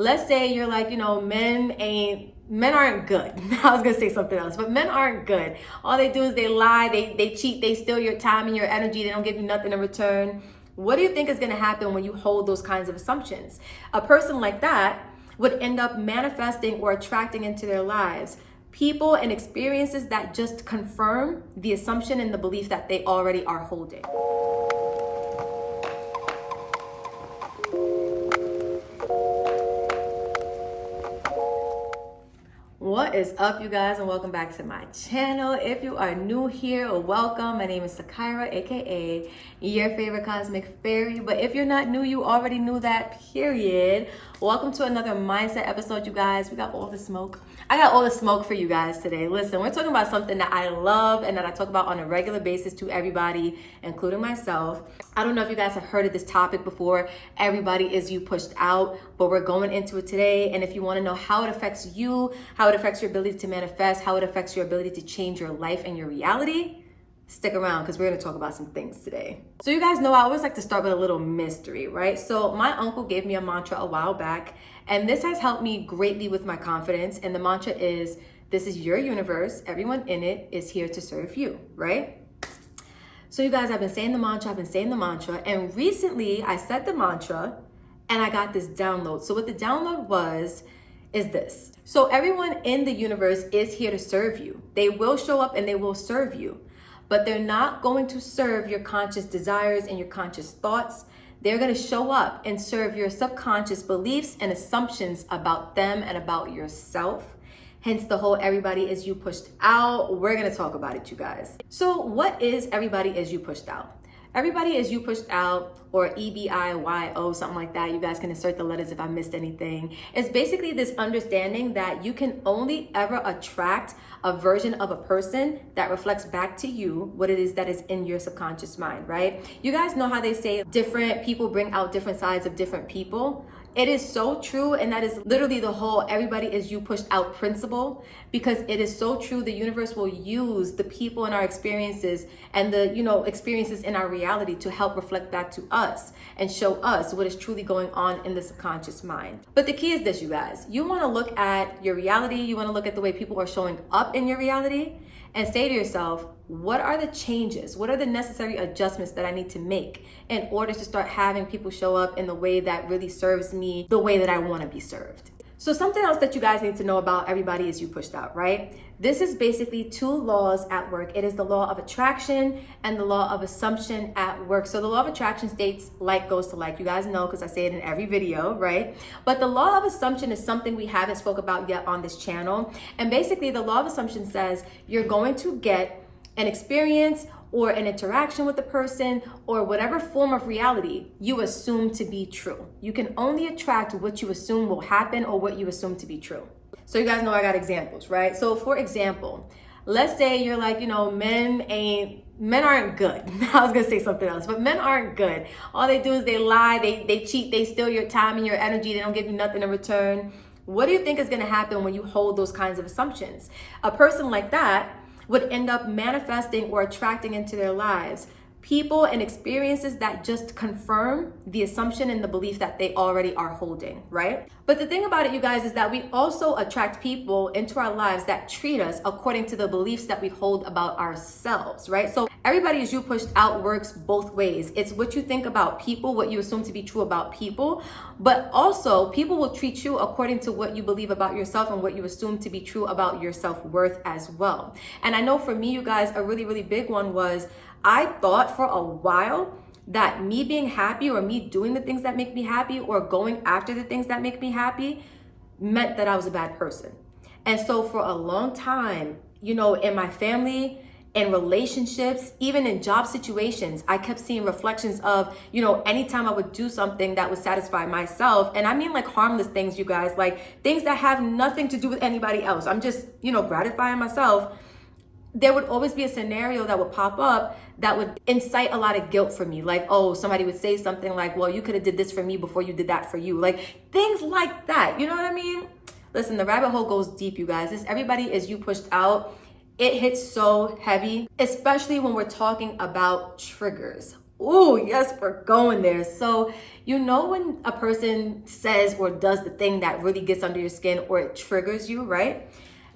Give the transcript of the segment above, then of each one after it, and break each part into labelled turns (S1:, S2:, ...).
S1: let's say you're like, men aren't good. I was gonna say something else, but men aren't good. All they do is they lie, they cheat, they steal your time and your energy, they don't give you nothing in return. What do you think is gonna happen when you hold those kinds of assumptions? A person like that would end up manifesting or attracting into their lives people and experiences that just confirm the assumption and the belief that they already are holding. What is up, you guys, and welcome back to my channel. If you are new here, welcome. My name is Sakira, aka your favorite cosmic fairy. But if you're not new, you already knew that, period. Welcome to another mindset episode, you guys. We got all the smoke. I got all the smoke for you guys today. Listen, we're talking about something that I love and that I talk about on a regular basis to everybody, including myself. I don't know if you guys have heard of this topic before. Everybody is you pushed out, but we're going into it today. And if you want to know how it affects you, how it affects your ability to manifest, how it affects your ability to change your life and your reality, stick around because we're going to talk about some things today. So you guys know I always like to start with a little mystery, right? So my uncle gave me a mantra a while back, and this has helped me greatly with my confidence. And the mantra is, this is your universe. Everyone in it is here to serve you, right? So you guys, I've been saying the mantra, and recently I said the mantra and I got this download. So what the download was is this. So everyone in the universe is here to serve you. They will show up and they will serve you, but they're not going to serve your conscious desires and your conscious thoughts. They're going to show up and serve your subconscious beliefs and assumptions about them and about yourself. Hence the whole everybody is you pushed out. We're going to talk about it, you guys. So what is everybody is you pushed out? Everybody is you pushed out, or EBIYPO, something like that. You guys can insert the letters if I missed anything. It's basically this understanding that you can only ever attract a version of a person that reflects back to you what it is that is in your subconscious mind, right? You guys know how they say different people bring out different sides of different people. It is so true, and that is literally the whole everybody is you pushed out principle, because it is so true. The universe will use the people in our experiences and the experiences in our reality to help reflect back to us and show us what is truly going on in the subconscious mind. But the key is this, you guys. You want to look at your reality, you want to look at the way people are showing up in your reality, and say to yourself, what are the changes? What are the necessary adjustments that I need to make in order to start having people show up in the way that really serves me, the way that I want to be served? So something else that you guys need to know about everybody is you pushed out, right? This is basically two laws at work. It is the law of attraction and the law of assumption at work. So the law of attraction states like goes to like. You guys know because I say it in every video, right? But the law of assumption is something we haven't spoke about yet on this channel. And basically the law of assumption says you're going to get an experience or an interaction with the person or whatever form of reality you assume to be true. You can only attract what you assume will happen or what you assume to be true. So you guys know I got examples, right? So for example, let's say you're like, men aren't good. I was gonna say something else, but men aren't good. All they do is they lie, they cheat, they steal your time and your energy, they don't give you nothing in return. What do you think is gonna happen when you hold those kinds of assumptions? A person like that would end up manifesting or attracting into their lives people and experiences that just confirm the assumption and the belief that they already are holding, right? But the thing about it, you guys, is that we also attract people into our lives that treat us according to the beliefs that we hold about ourselves, right? So everybody is you pushed out works both ways. It's what you think about people, what you assume to be true about people, but also people will treat you according to what you believe about yourself and what you assume to be true about your self-worth as well. And I know for me, you guys, a really, really big one was I thought for a while that me being happy or me doing the things that make me happy or going after the things that make me happy meant that I was a bad person. And so for a long time, in my family, in relationships, even in job situations, I kept seeing reflections of, anytime I would do something that would satisfy myself. And I mean like harmless things, you guys, like things that have nothing to do with anybody else. I'm just, gratifying myself. There would always be a scenario that would pop up that would incite a lot of guilt for me. Like, oh, somebody would say something like, well, you could have did this for me before you did that for you. Like things like that. You know what I mean? Listen, the rabbit hole goes deep, you guys. This everybody is you pushed out. It hits so heavy, especially when we're talking about triggers. Ooh, yes, we're going there. So, you know, when a person says or does the thing that really gets under your skin or it triggers you, right?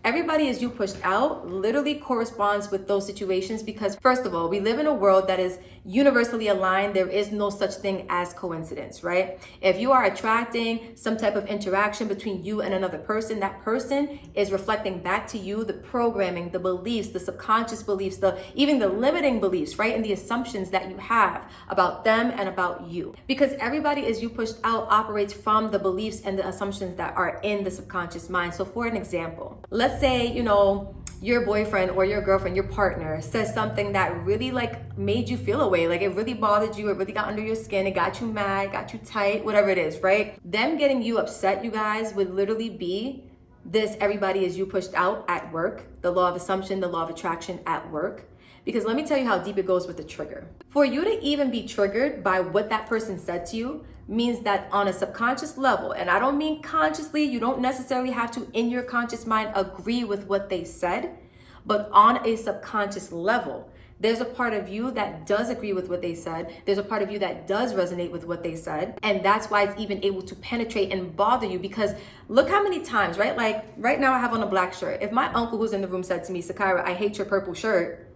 S1: Everybody as you pushed out literally corresponds with those situations because, first of all, we live in a world that is universally aligned. There is no such thing as coincidence, right? If you are attracting some type of interaction between you and another person, that person is reflecting back to you the programming, the beliefs, the subconscious beliefs, even the limiting beliefs, right? And the assumptions that you have about them and about you. Because everybody as you pushed out operates from the beliefs and the assumptions that are in the subconscious mind. So for an example, let's say, you know, your boyfriend or your girlfriend, your partner says something that really like made you feel a way, like it really bothered you, it really got under your skin, it got you mad, got you tight, whatever it is, right? Them getting you upset, you guys, would literally be this everybody is you pushed out at work, the law of assumption, the law of attraction at work. Because let me tell you how deep it goes with the trigger. For you to even be triggered by what that person said to you means that on a subconscious level, and I don't mean consciously, you don't necessarily have to in your conscious mind agree with what they said, but on a subconscious level, there's a part of you that does agree with what they said. There's a part of you that does resonate with what they said. And that's why it's even able to penetrate and bother you because look how many times, right? Like right now I have on a black shirt. If my uncle who's in the room said to me, Sakira, I hate your purple shirt,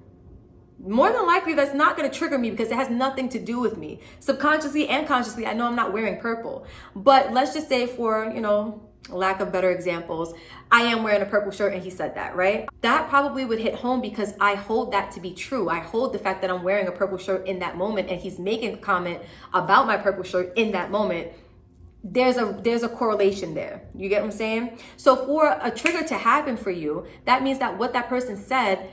S1: more than likely that's not going to trigger me because it has nothing to do with me. Subconsciously and consciously, I know I'm not wearing purple. But let's just say for, you know, lack of better examples, I am wearing a purple shirt and he said that, right? That probably would hit home because I hold that to be true. I hold the fact that I'm wearing a purple shirt in that moment and he's making a comment about my purple shirt in that moment. There's a correlation there. You get what I'm saying? So for a trigger to happen for you, that means that what that person said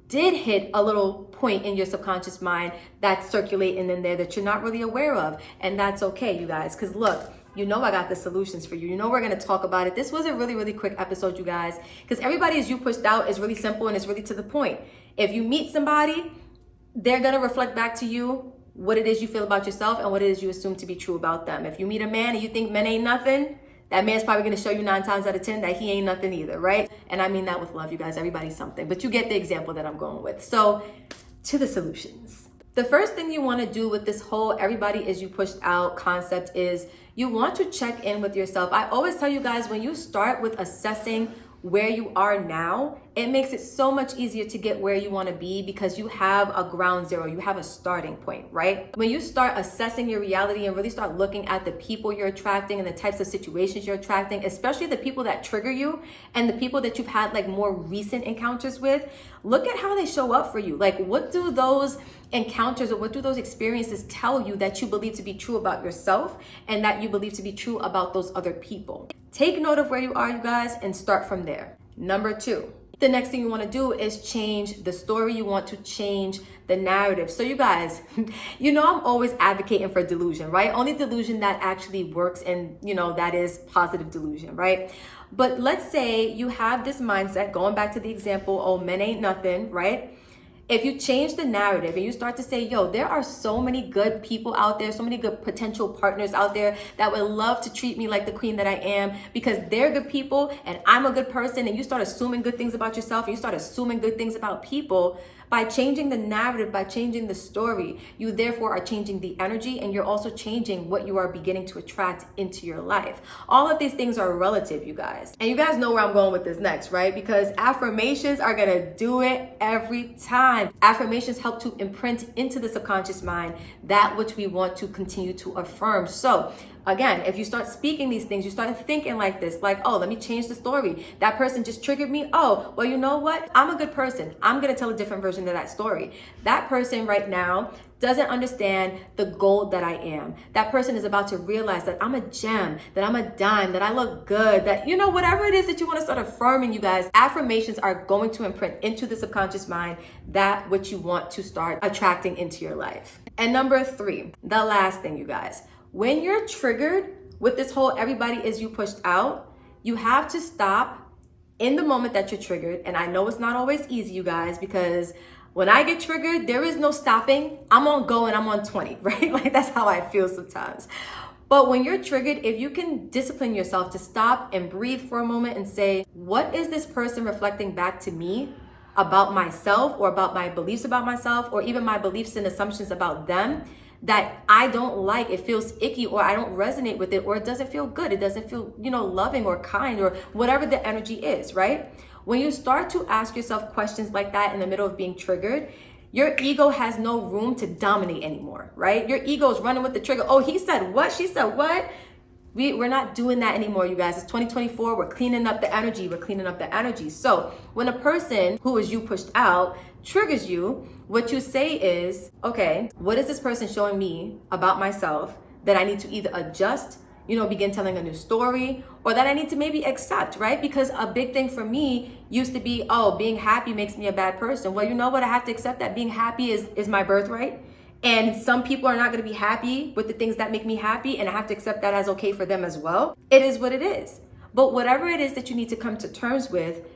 S1: did hit a little point in your subconscious mind that's circulating in there that you're not really aware of. And that's okay, you guys, because look, you know I got the solutions for you. You know we're going to talk about it. This was a really, really quick episode, you guys, because everybody as you pushed out is really simple and it's really to the point. If you meet somebody, they're going to reflect back to you what it is you feel about yourself and what it is you assume to be true about them. If you meet a man and you think men ain't nothing, that man's probably going to show you 9 times out of 10 that he ain't nothing either, right? And I mean that with love, you guys. Everybody's something. But you get the example that I'm going with. So to the solutions. The first thing you want to do with this whole everybody is you pushed out concept is you want to check in with yourself. I always tell you guys, when you start with assessing where you are now, it makes it so much easier to get where you want to be because you have a ground zero, you have a starting point, right? When you start assessing your reality and really start looking at the people you're attracting and the types of situations you're attracting, especially the people that trigger you and the people that you've had like more recent encounters with, look at how they show up for you. Like, what do those encounters or what do those experiences tell you that you believe to be true about yourself and that you believe to be true about those other people? Take note of where you are, you guys, and start from there. Number 2, the next thing you want to do is change the story. You want to change the narrative. So you guys, you know I'm always advocating for delusion, right? Only delusion that actually works, and you know that is positive delusion, right? But let's say you have this mindset, going back to the example, oh, men ain't nothing, right? If you change the narrative and you start to say, yo, there are so many good people out there, so many good potential partners out there that would love to treat me like the queen that I am because they're good people and I'm a good person, and you start assuming good things about yourself and you start assuming good things about people, by changing the narrative, by changing the story, you therefore are changing the energy and you're also changing what you are beginning to attract into your life. All of these things are relative, you guys. And you guys know where I'm going with this next, right? Because affirmations are gonna do it every time. Affirmations help to imprint into the subconscious mind that which we want to continue to affirm. So again, if you start speaking these things, you start thinking like this, like, oh, let me change the story. That person just triggered me. Oh, well, you know what? I'm a good person. I'm going to tell a different version of that story. That person right now doesn't understand the gold that I am. That person is about to realize that I'm a gem, that I'm a dime, that I look good, that, you know, whatever it is that you want to start affirming, you guys, affirmations are going to imprint into the subconscious mind that which you want to start attracting into your life. And number 3, the last thing, you guys, when you're triggered with this whole everybody is you pushed out, you have to stop in the moment that you're triggered. And I know it's not always easy, you guys, because when I get triggered, there is no stopping. I'm on go and I'm on 20, right? Like that's how I feel sometimes. But when you're triggered, if you can discipline yourself to stop and breathe for a moment and say, what is this person reflecting back to me about myself or about my beliefs about myself or even my beliefs and assumptions about them? that I don't like, it feels icky, or I don't resonate with it, or it doesn't feel good, it doesn't feel, loving or kind, or whatever the energy is, right? When you start to ask yourself questions like that in the middle of being triggered, your ego has no room to dominate anymore, right? Your ego is running with the trigger. Oh, he said what? She said what? We're not doing that anymore, you guys. It's 2024. We're cleaning up the energy. We're cleaning up the energy. So when a person who is you pushed out triggers you, what you say is, okay, what is this person showing me about myself that I need to either adjust, begin telling a new story, or that I need to maybe accept, right? Because a big thing for me used to be, oh, being happy makes me a bad person. Well, you know what? I have to accept that being happy is my birthright. And some people are not going to be happy with the things that make me happy, and I have to accept that as okay for them as well. It is what it is. But whatever it is that you need to come to terms with,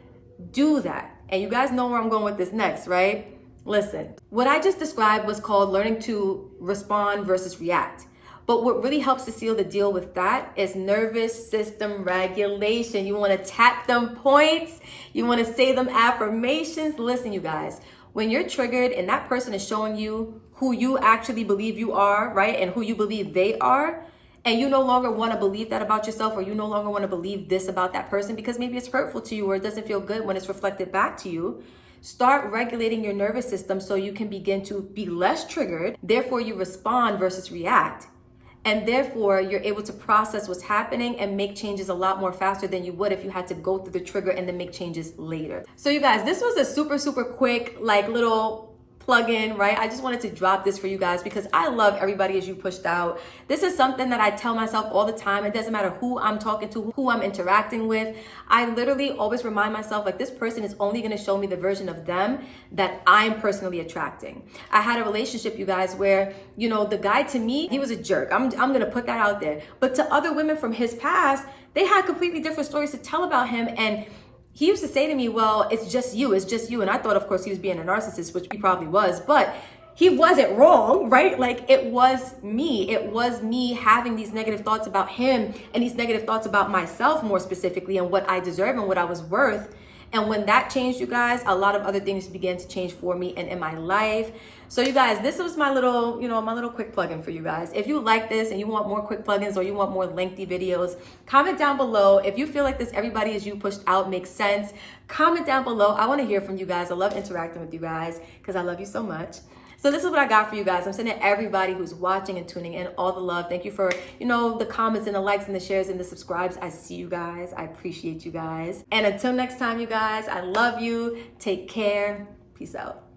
S1: do that. And you guys know where I'm going with this next, right? Listen, what I just described was called learning to respond versus react. But what really helps to seal the deal with that is nervous system regulation. You want to tap them points. You want to say them affirmations. Listen, you guys, when you're triggered and that person is showing you who you actually believe you are, right? And who you believe they are, and you no longer want to believe that about yourself, or you no longer want to believe this about that person because maybe it's hurtful to you or it doesn't feel good when it's reflected back to you. Start regulating your nervous system so you can begin to be less triggered. Therefore, you respond versus react. And therefore, you're able to process what's happening and make changes a lot more faster than you would if you had to go through the trigger and then make changes later. So you guys, this was a super, super quick, little plug-in, right? I just wanted to drop this for you guys because I love everybody as you pushed out. This is something that I tell myself all the time. It doesn't matter who I'm talking to, who I'm interacting with. I literally always remind myself, this person is only going to show me the version of them that I'm personally attracting. I had a relationship, you guys, where, the guy, to me, he was a jerk. I'm going to put that out there. But to other women from his past, they had completely different stories to tell about him. And he used to say to me, well, it's just you. And I thought, of course, he was being a narcissist, which he probably was, but he wasn't wrong, right? It was me. It was me having these negative thoughts about him and these negative thoughts about myself more specifically, and what I deserve and what I was worth. And when that changed, you guys, a lot of other things began to change for me and in my life. So you guys, this was my little, my little quick plugin for you guys. If you like this and you want more quick plugins or you want more lengthy videos, comment down below. If you feel like this Everybody Is You Pushed Out makes sense, comment down below. I want to hear from you guys. I love interacting with you guys because I love you so much. So this is what I got for you guys. I'm sending everybody who's watching and tuning in all the love. Thank you for, the comments and the likes and the shares and the subscribes. I see you guys. I appreciate you guys. And until next time, you guys, I love you. Take care. Peace out.